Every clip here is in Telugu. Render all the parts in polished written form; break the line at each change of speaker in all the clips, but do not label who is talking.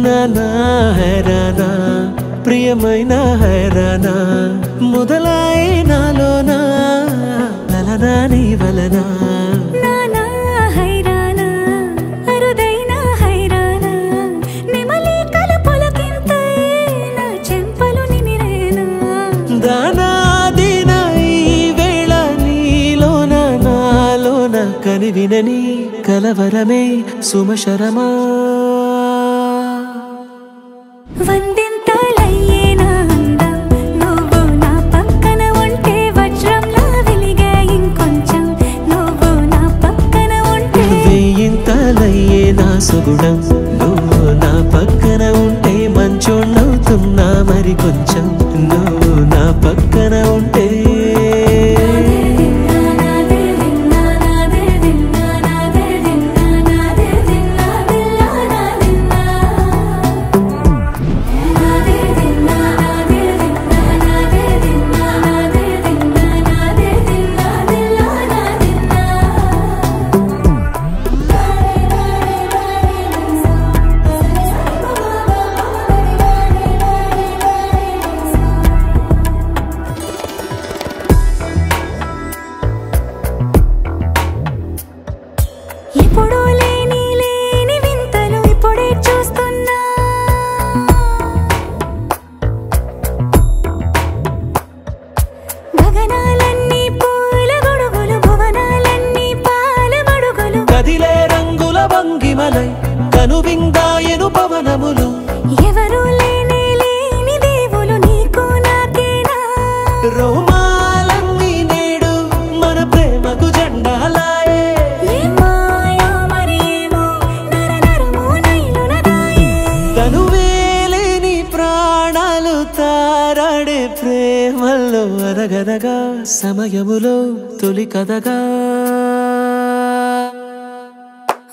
నానా హైరానా ప్రియమైన హైరానా మొదలై నాలోనా లలనా నీ వలనా
నానా హైరానా అరుదైన హైరానా నిమలి కలపులకింతై నా చెంపలు నిమిరేనా
దానాదిన ఈ వేళ నీలోన నాలోన కనివినని కలవరమే సుమశరమా
వందింతలయ్యేనా అందం నువ్వు నా పక్కన ఉంటే వజ్రంలా వెలిగే ఇంకొంచెం నువ్వు నా పక్కన ఉంటే
వెయ్యింతలయ్యే నా సుగుణం నువ్వు నా పక్కన ఉంటే మంచోణ్ణవుతున్నా మరి కొంచెం నువ్వు నా పక్కన ఉంటే
ఎప్పుడూ లేని వింతలు ఇప్పుడే చూస్తున్నా గగనాలన్నీ పూల గొడుగులు భువనాలన్నీ పాల మడుగులు
కదిలే రంగుల వంగిమలై కనువిందాయను పవనములు
ఎవరూ లేని దేవులు నీకు నాకేనా
రోమాలన్నీ నేడు మన ప్రేమకు జెండాలాయే తనువేలేని ప్రాణాలు తారాడే ప్రేమల్లో అరగరగా సమయములో తొలి కథగా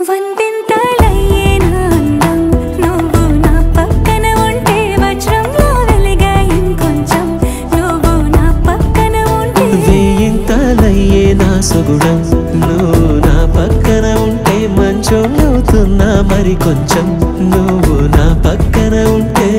వందింతలయ్యేనా అందం నువ్వు నా పక్కన ఉంటే వజ్రంలో వెలిగే ఇంకొంచెం నువ్వు నా పక్కన ఉంటే
వెయ్యింతలయ్యే నా సుగుణం నువ్వు నా పక్కన ఉంటే మంచోణ్ణవుతున్నా మరి కొంచెం నువ్వు నా పక్కన ఉంటే